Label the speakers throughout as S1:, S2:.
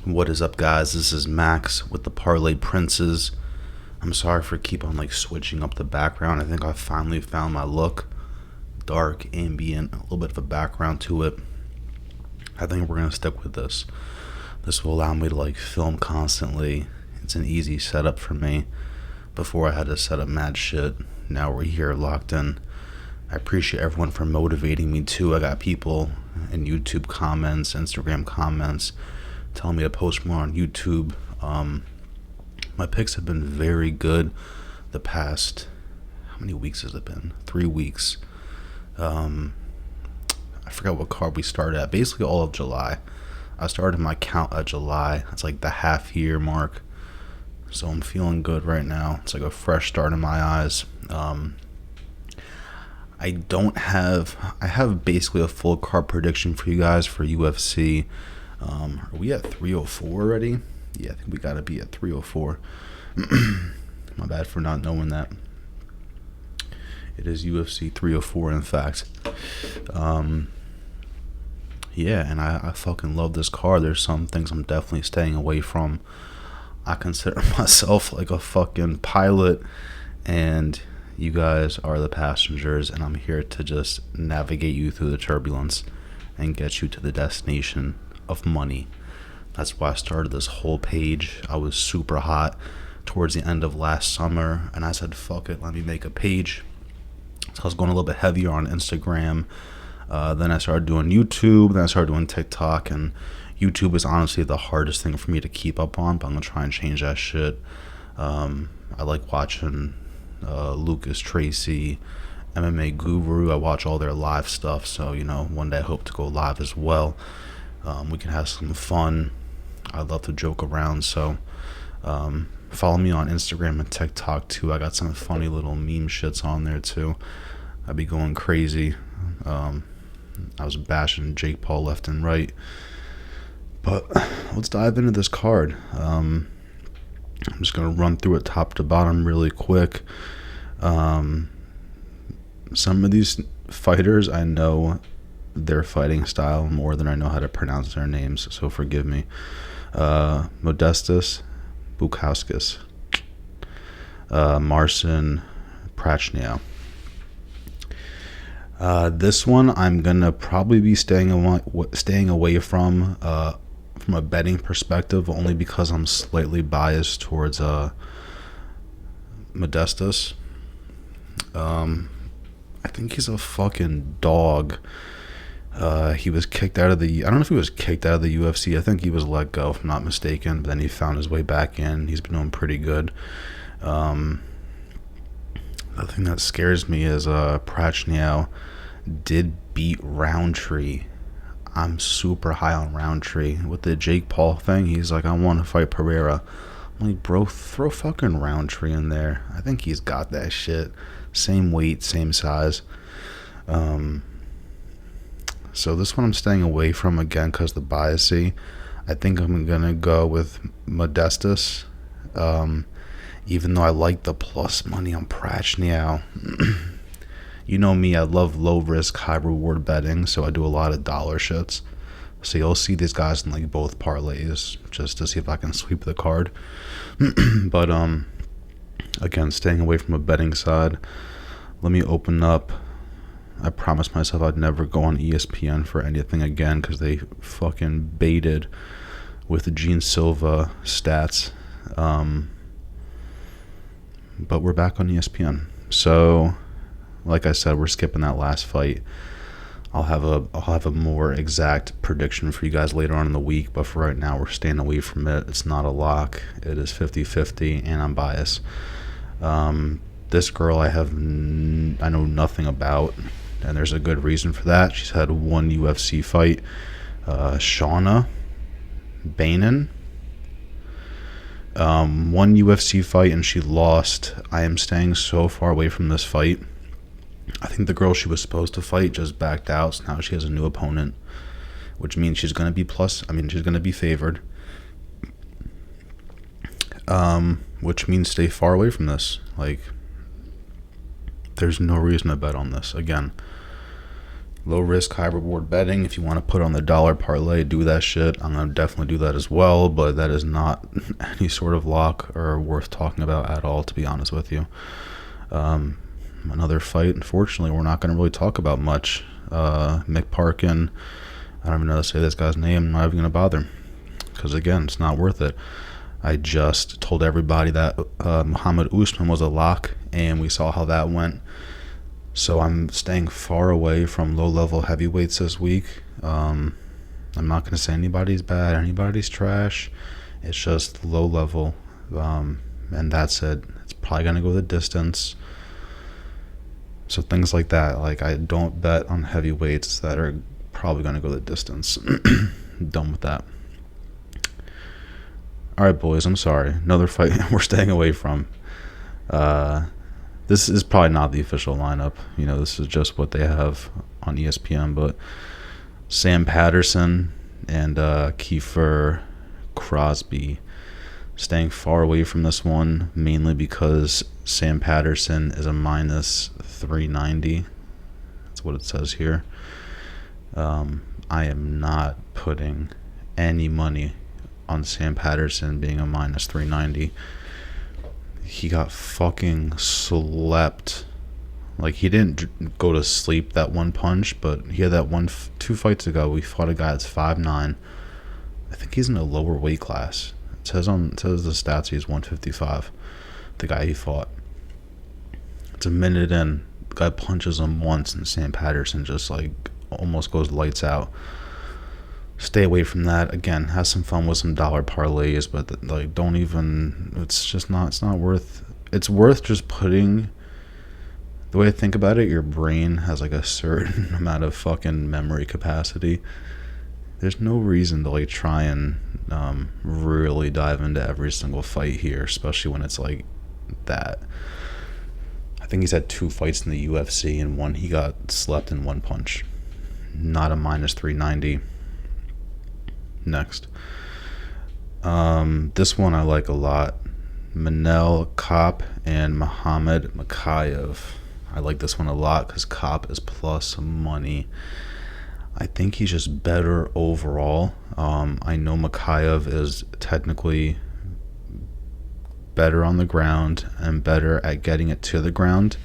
S1: What is up, guys? This is Max with the Parlay Princes. I'm sorry for keep on switching up the background. I think I finally found my look. Dark, ambient, a little bit of a background to it. I think we're gonna stick with this. This will allow me to film constantly. It's an easy setup for me. Before I had to set up mad shit. Now we're here locked in. I appreciate everyone for motivating me too. I got people in YouTube comments, Instagram comments, telling me to post more on YouTube. My picks have been very good the past, how many weeks has it been? 3 weeks. I forgot what card we started at. Basically all of July. I started my count at July. It's the half year mark. So I'm feeling good right now. It's a fresh start in my eyes. I have basically a full card prediction for you guys for UFC. Are we at 304 already? Yeah, I think we gotta be at 304. My bad for not knowing that. It is UFC 304, in fact. Yeah, and I fucking love this card. There's some things I'm definitely staying away from. I consider myself like a fucking pilot, and you guys are the passengers, and I'm here to just navigate you through the turbulence and get you to the destination of money. That's why I started this whole page. I was super hot towards the end of last summer, and I said, fuck it, let me make a page. So I was going a little bit heavier on Instagram. Then I started doing YouTube, then I started doing TikTok, and YouTube is honestly the hardest thing for me to keep up on, but I'm going to try and change that shit. I like watching Lucas Tracy, MMA Guru. I watch all their live stuff, so one day I hope to go live as well. We can have some fun. I love to joke around, so follow me on Instagram and TikTok too. I got some funny little meme shits on there too. I'd be going crazy. I was bashing Jake Paul left and right, but let's dive into this card. I'm just gonna run through it top to bottom really quick. Some of these fighters, I know their fighting style more than I know how to pronounce their names, so forgive me. Modestus, Bukauskas, Marcin, Prachnio. This one I'm gonna probably be staying away from a betting perspective, only because I'm slightly biased towards Modestus. I think he's a fucking dog. He was kicked out of the... I don't know if he was kicked out of the UFC. I think he was let go, if I'm not mistaken. But then he found his way back in. He's been doing pretty good. The thing that scares me is Prachnio did beat Roundtree. I'm super high on Roundtree. With the Jake Paul thing, he's like, I want to fight Pereira. I'm like, bro, throw fucking Roundtree in there. I think he's got that shit. Same weight, same size. So this one I'm staying away from again because the biasy. I think I'm gonna go with Modestus. Even though I like the plus money on Prachnio. You know me, I love low risk, high reward betting, so I do a lot of dollar shits. So you'll see these guys in both parlays just to see if I can sweep the card. But again, staying away from a betting side. Let me open up. I promised myself I'd never go on ESPN for anything again because they fucking baited with the Gene Silva stats. But we're back on ESPN. So, like I said, we're skipping that last fight. I'll have a more exact prediction for you guys later on in the week, but for right now, we're staying away from it. It's not a lock. It is 50-50, and I'm biased. This girl I know nothing about, and there's a good reason for that. She's had one UFC fight. Shauna Bannon. One UFC fight, and she lost. I am staying so far away from this fight. I think the girl she was supposed to fight just backed out, so now she has a new opponent, which means she's going to be she's going to be favored. Which means stay far away from this. There's no reason to bet on this. Again, Low risk, high reward betting. If you want to put on the dollar parlay, do that shit. I'm going to definitely do that as well, but that is not any sort of lock or worth talking about at all, to be honest with you. Another fight, unfortunately, we're not going to really talk about much. Parkin, I don't even know how to say this guy's name. I'm not even going to bother, because again, it's not worth it. I just told everybody that Muhammad Usman was a lock, and we saw how that went. So I'm staying far away from low-level heavyweights this week. I'm not going to say anybody's bad, anybody's trash. It's just low-level, and that's it. It's probably going to go the distance. So things like that. Like, I don't bet on heavyweights that are probably going to go the distance. Done with that. All right, boys, I'm sorry. Another fight we're staying away from. This is probably not the official lineup. You know, this is just what they have on ESPN. But Sam Patterson and Kiefer Crosbie, staying far away from this one, mainly because Sam Patterson is a minus 390. That's what it says here. I am not putting any money on Sam Patterson being a minus 390. He got fucking slept. Like, he didn't go to sleep that one punch, but he had that 2 fights ago. We fought a guy that's 5'9". I think he's in a lower weight class. It says the stats he's 155. The guy he fought. It's a minute in. The guy punches him once, and Sam Patterson just like almost goes lights out. Stay away from that. Again, have some fun with some dollar parlays, but like, don't even. It's not worth. It's worth just putting. The way I think about it, your brain has like a certain amount of fucking memory capacity. There's no reason to like try and really dive into every single fight here, especially when it's like that. I think he's had 2 fights in the UFC, and one he got slept in one punch. Not a minus 390. Next. This one I like a lot. Manel Kape and Muhammad Mokaev. I like this one a lot because Kape is plus money. I think he's just better overall. I know Mokaev is technically better on the ground and better at getting it to the ground,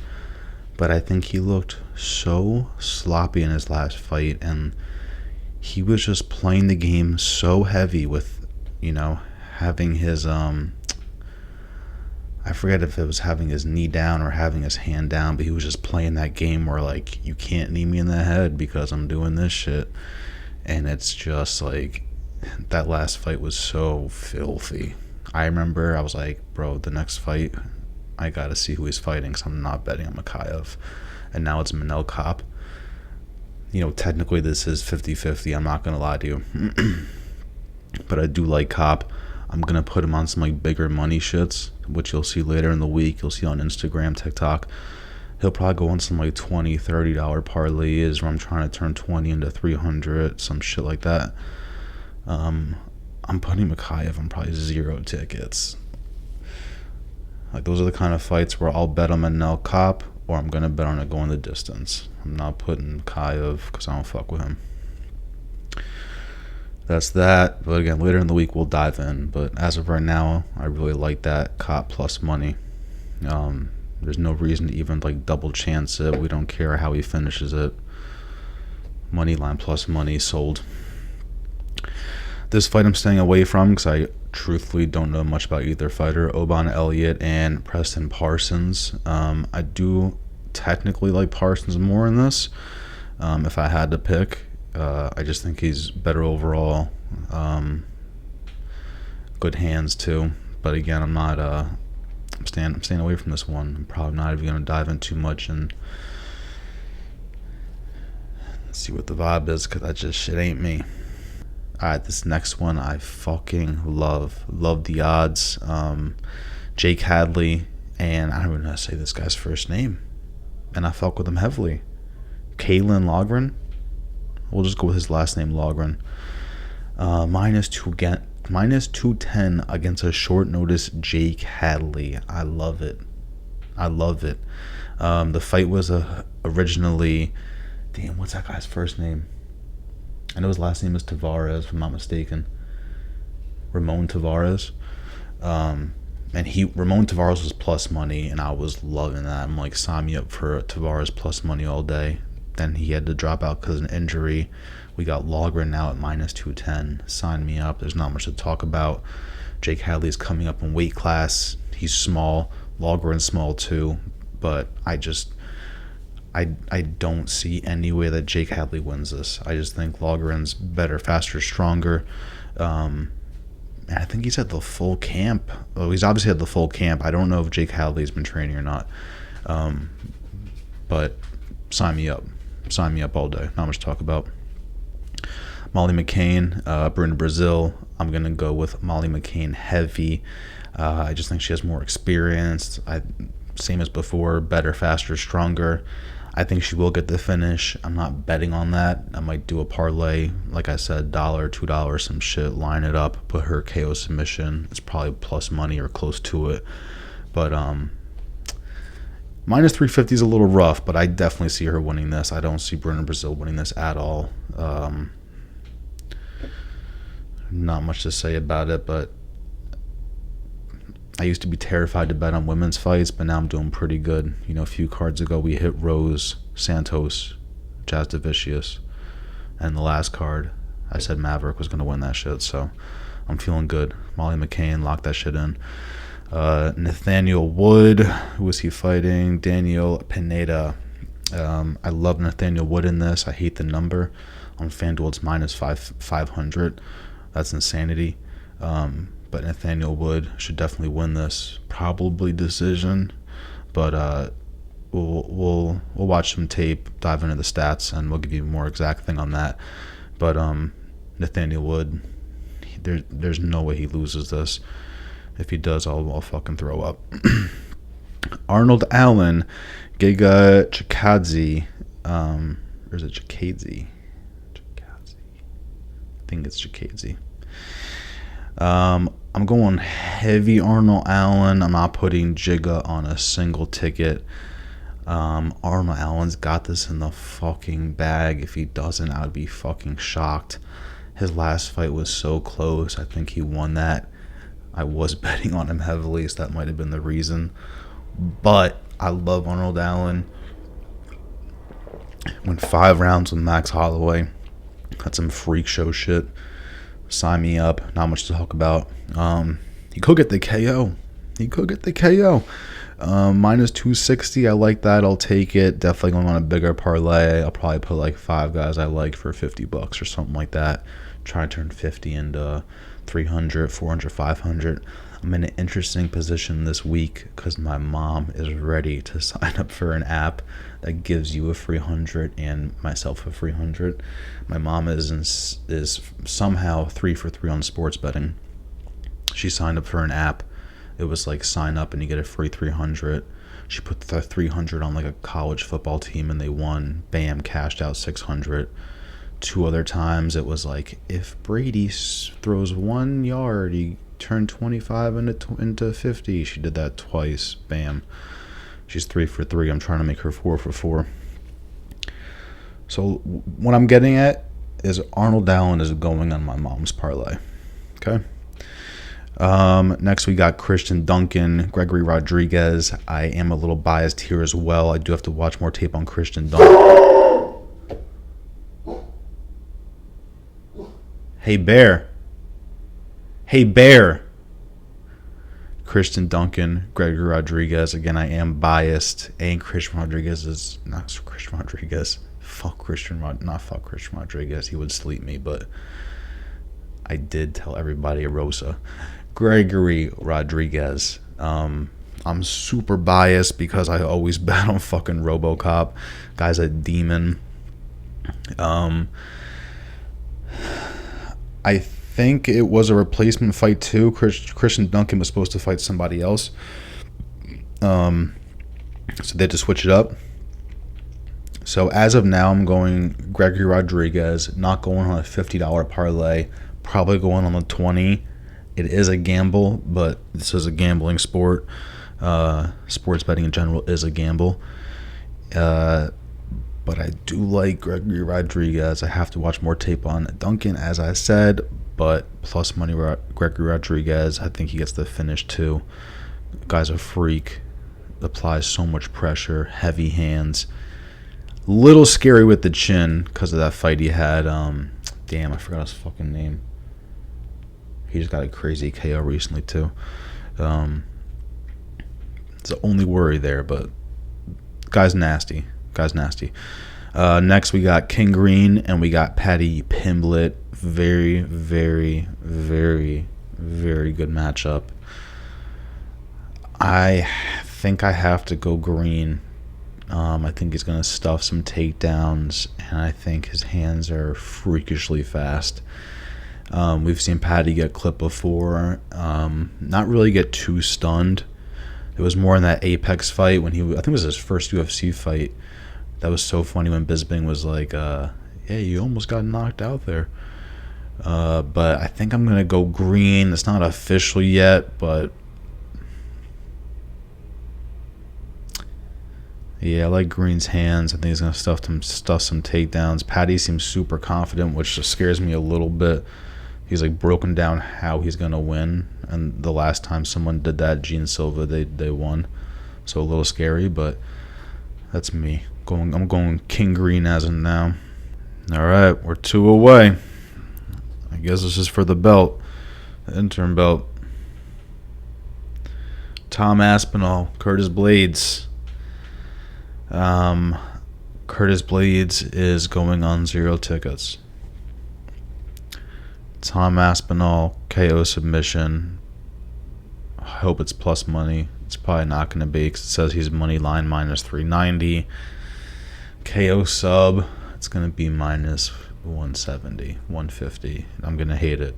S1: but I think he looked so sloppy in his last fight, and he was just playing the game so heavy with, you know, having his I forget if it was having his knee down or having his hand down, but he was just playing that game where, like, you can't knee me in the head because I'm doing this shit. And it's just, like, that last fight was so filthy. I remember I was like, bro, the next fight, I gotta see who he's fighting, because I'm not betting on Mokaev. And now it's Manel Kape. You know, technically this is 50-50, I'm not gonna lie to you. But I do like Kape. I'm going to put him on some like bigger money shits, which you'll see later in the week. You'll see on Instagram, TikTok. He'll probably go on some like $20, $30 parlays where I'm trying to turn 20 into 300, some shit like that. I'm putting Mokaev on probably 0 tickets. Like, those are the kind of fights where I'll bet on Manel Kape, or I'm going to bet on it going the distance. I'm not putting Mokaev because I don't fuck with him. That's that. But again, later in the week we'll dive in. But as of right now, I really like that Kape plus money. There's no reason to even like double chance it. We don't care how he finishes it. Money line plus money sold. This fight I'm staying away from because I truthfully don't know much about either fighter. Elliot and Preston Parsons. I do technically like Parsons more in this. If I had to pick. I just think he's better overall. Good hands too. But again, I'm not. I'm staying away from this one. I'm probably not even gonna dive in too much and see what the vibe is, because that just shit ain't me. Alright, this next one I fucking love. Love the odds. Jake Hadley, and I don't even know how to say this guy's first name, and I fuck with him heavily. Loughran. We'll just go with his last name, Loughran. Minus 210 against a short notice Jake Hadley. I love it. The fight was originally Damn, what's that guy's first name? I know his last name is Tavares, if I'm not mistaken. Ramon Tavares. And Ramon Tavares was plus money, and I was loving that. I'm like, sign me up for Tavares plus money all day. Then he had to drop out because of an injury. We got Loughran now at minus 210. Sign me up. There's not much to talk about. Jake Hadley's coming up in weight class. He's small. Loughran's small too. But I don't see any way that Jake Hadley wins this. I just think Loughran's better, faster, stronger. And I think he's at the full camp. Oh, he's obviously at the full camp. I don't know if Jake Hadley's been training or not. But sign me up. Sign me up all day. Not much to talk about. Molly McCann, Brasil. I'm going to go with Molly McCann heavy. I just think she has more experience. Same as before, better, faster, stronger. I think she will get the finish. I'm not betting on that. I might do a parlay. Like I said, $1, $2, some shit. Line it up. Put her KO submission. It's probably plus money or close to it. But minus 350 is a little rough, but I definitely see her winning this. I don't see Brasil winning this at all. Not much to say about it, but I used to be terrified to bet on women's fights, but now I'm doing pretty good. You know, a few cards ago, we hit Rose Santos, Jazz Devicius, and the last card, I said Maverick was going to win that shit, so I'm feeling good. Molly McCann, lock that shit in. Nathaniel Wood, who was he fighting? Daniel Pineda. I love Nathaniel Wood in this. I hate the number. On FanDuel, it's minus 500. That's insanity. But Nathaniel Wood should definitely win this. Probably decision, but we'll watch some tape, dive into the stats, and we'll give you a more exact thing on that. But Nathaniel Wood, there's no way he loses this. If he does, I'll fucking throw up. Arnold Allen, Giga Chikadze, or is it Chikadze? I think it's Chikadze. I'm going heavy Arnold Allen. I'm not putting Giga on a single ticket. Arnold Allen's got this in the fucking bag. If he doesn't, I'd be fucking shocked. His last fight was so close. I think he won that. I was betting on him heavily, so that might have been the reason. But I love Arnold Allen. Went 5 rounds with Max Holloway. Had some freak show shit. Sign me up. Not much to talk about. He could get the KO. Minus 260. I like that. I'll take it. Definitely going on a bigger parlay. I'll probably put like 5 guys I like for $50 or something like that. Try to turn 50 into 300, 400, 500. I'm in an interesting position this week because my mom is ready to sign up for an app that gives you a free 100 and myself a free 100. My mom is somehow 3 for 3 on sports betting. She signed up for an app. It was like sign up and you get a free 300. She put the 300 on like a college football team and they won. Bam, cashed out 600. 2 other times it was like if Brady throws 1 yard, he turned 25 into 50. She did that twice. Bam. She's 3 for 3. I'm trying to make her 4 for 4. So what I'm getting at is Arnold Allen is going on my mom's parlay. Okay. Next we got Christian Duncan, Gregory Rodriguez. I am a little biased here as well. I do have to watch more tape on Christian Duncan. Hey bear. Christian Duncan, Gregory Rodriguez. Again, I am biased. And Christian Rodriguez is not Christian Rodriguez. Fuck Christian Rodriguez. He would sleep me, but I did tell everybody Rosa. Gregory Rodriguez. I'm super biased because I always bet on fucking RoboCop. Guy's a demon. I think it was a replacement fight too. Christian Duncan was supposed to fight somebody else. So they had to switch it up. So as of now, I'm going Gregory Rodriguez, not going on a $50 parlay, probably going on the 20. It is a gamble, but this is a gambling sport. Sports betting in general is a gamble. But I do like Gregory Rodriguez. I have to watch more tape on Duncan, as I said. But plus money, Gregory Rodriguez. I think he gets the finish too. Guy's a freak. Applies so much pressure. Heavy hands. Little scary with the chin because of that fight he had. Damn, I forgot his fucking name. He just got a crazy KO recently too. It's the only worry there, but guy's nasty. Next we got King Green and we got Paddy Pimblett. Very, very, very, very good matchup. I think I have to go Green. I think he's going to stuff some takedowns, and I think his hands are freakishly fast. We've seen Paddy get clipped before, not really get too stunned. It was more in that Apex fight when I think it was his first UFC fight. That was so funny when Bisping was like, yeah, you almost got knocked out there. But I think I'm going to go Green. It's not official yet, but yeah, I like Green's hands. I think he's going to stuff some takedowns. Paddy seems super confident, which just scares me a little bit. He's like broken down how he's going to win. And the last time someone did that, Gene Silva, they won. So a little scary, but that's me. I'm going King Green as of now. All right, we're 2 away. I guess this is for the belt, the interim belt. Tom Aspinall, Curtis Blaydes. Curtis Blaydes is going on 0 tickets. Tom Aspinall, KO submission. I hope it's plus money. It's probably not going to be because it says he's money line minus 390. KO sub, it's going to be minus 170, 150. I'm going to hate it.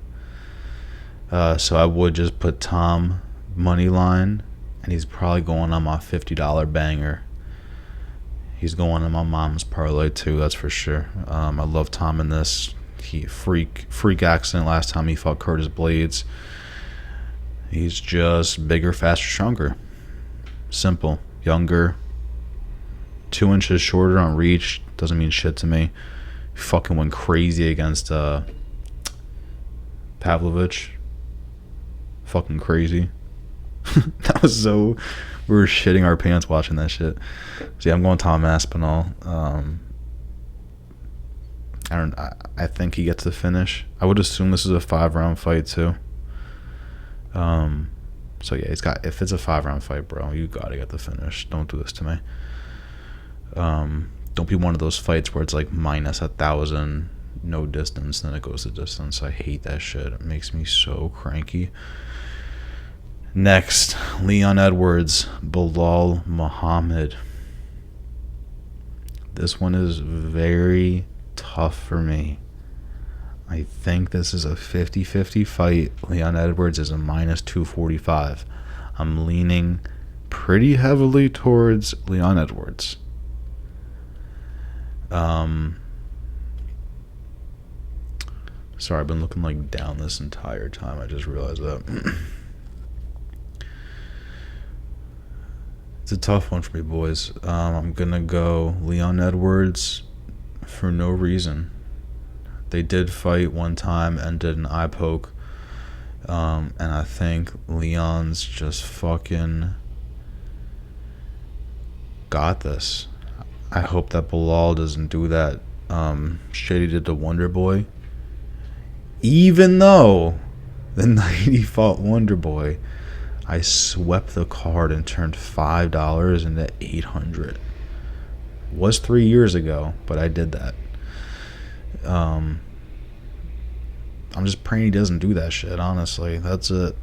S1: So I would just put Tom money line, and he's probably going on my $50 banger. He's going on my mom's parlay too, that's for sure. I love Tom in this. He freak accident last time he fought Curtis Blaydes. He's just bigger, faster, stronger. Simple. Younger. 2 inches shorter on reach. Doesn't mean shit to me. He fucking went crazy against Pavlovich. Fucking crazy. That was so... We were shitting our pants watching that shit. So yeah, I'm going Tom Aspinall. I think he gets the finish. I would assume this is a 5-round fight too. So yeah, if it's a 5-round fight, bro, you gotta get the finish. Don't do this to me. Don't be one of those fights where it's like minus 1,000, no distance, then it goes to distance. I hate that shit. It makes me so cranky. Next, Leon Edwards, Bilal Muhammad. This one is very tough for me. I think this is a 50-50 fight. Leon Edwards is a minus 245. I'm leaning pretty heavily towards Leon Edwards. Sorry, I've been looking like down this entire time. I just realized that. It's a tough one for me, boys. I'm going to go Leon Edwards for no reason. They did fight one time and did an eye poke. And I think Leon's just fucking got this. I hope that Bilal doesn't do that shit he did to Wonder Boy. Even though the night he fought Wonder Boy, I swept the card and turned $5 into $800. Was 3 years ago, but I did that. I'm just praying he doesn't do that shit, honestly. That's it.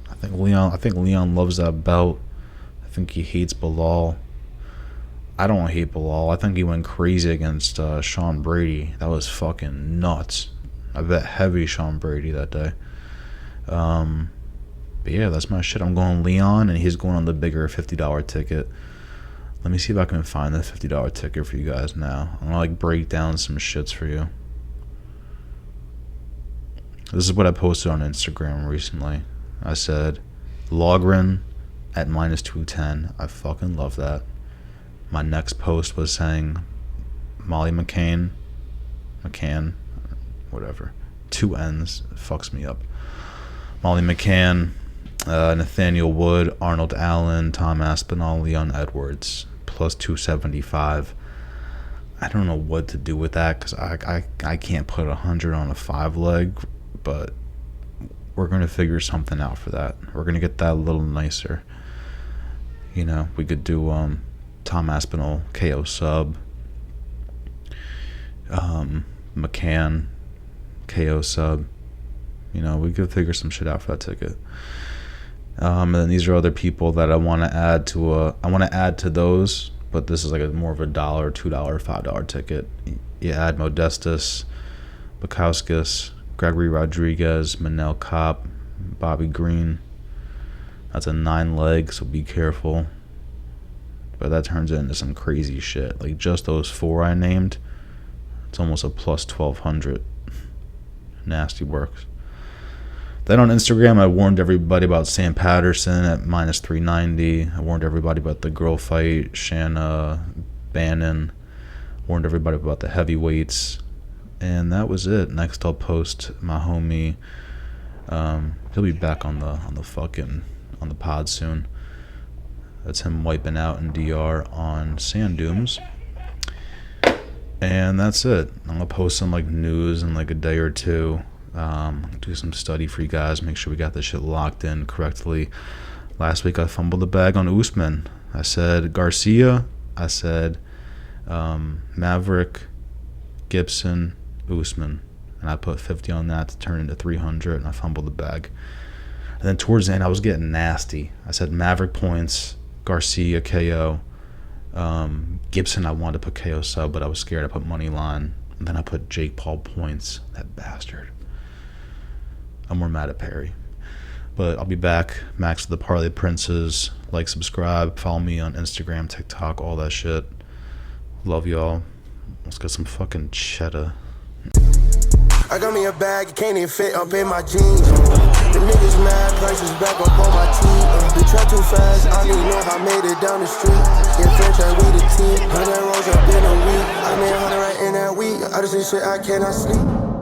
S1: I think Leon loves that belt. I think he hates Bilal. I don't hate Bilal. I think he went crazy against Sean Brady. That was fucking nuts. I bet heavy Sean Brady that day. But yeah, that's my shit. I'm going Leon, and he's going on the bigger $50 ticket. Let me see if I can find the $50 ticket for you guys now. I'm gonna break down some shits for you. This is what I posted on Instagram recently. I said Loughran at minus 210. I fucking love that. My next post was saying Molly McCann, whatever. 2 N's. It fucks me up. Molly McCann, Nathaniel Wood, Arnold Allen, Tom Aspinall, Leon Edwards, plus 275. I don't know what to do with that because I can't put 100 on a 5-leg, but we're going to figure something out for that. We're going to get that a little nicer. You know, we could do Tom Aspinall, KO sub, McCann, KO sub. You know, we could figure some shit out for that ticket. And then these are other people that I want to add to. I want to add to those, but this is like more of a $1, $2, $5 ticket. You add Modestus, Bukauskas, Gregory Rodriguez, Manel Kape, Bobby Green. That's a 9-leg, so be careful. But that turns into some crazy shit. Like just those 4 I named, it's almost a plus 1,200. Nasty works. Then on Instagram, I warned everybody about Sam Patterson at minus 390. I warned everybody about the girl fight, Shanna, Bannon. Warned everybody about the heavyweights. And that was it. Next, I'll post my homie. He'll be back on the pod soon. That's him wiping out in DR on sand dunes. And that's it. I'm gonna post some like news in like a day or two. Do some study for you guys. Make sure we got this shit locked in correctly. Last week I fumbled the bag on Usman. I said Garcia. I said Maverick, Gibson, Usman, and I put 50 on that to turn into 300, and I fumbled the bag. And then towards the end, I was getting nasty. I said Maverick points, Garcia KO, Gibson. I wanted to put KO sub, but I was scared. I put money line, and then I put Jake Paul points. That bastard. I'm more mad at Perry. But I'll be back. Max of the Parlay Princes. Like, subscribe, follow me on Instagram, TikTok, all that shit. Love y'all. Let's get some fucking cheddar.
S2: I got me a bag, it can't even fit up in my jeans. The niggas mad, prices back up on my team. The truck too fast, I don't even know if I made it down the street. In French, I we the team. 100 rolls up in a week. I made 100 right in that week. I just see shit I cannot sleep.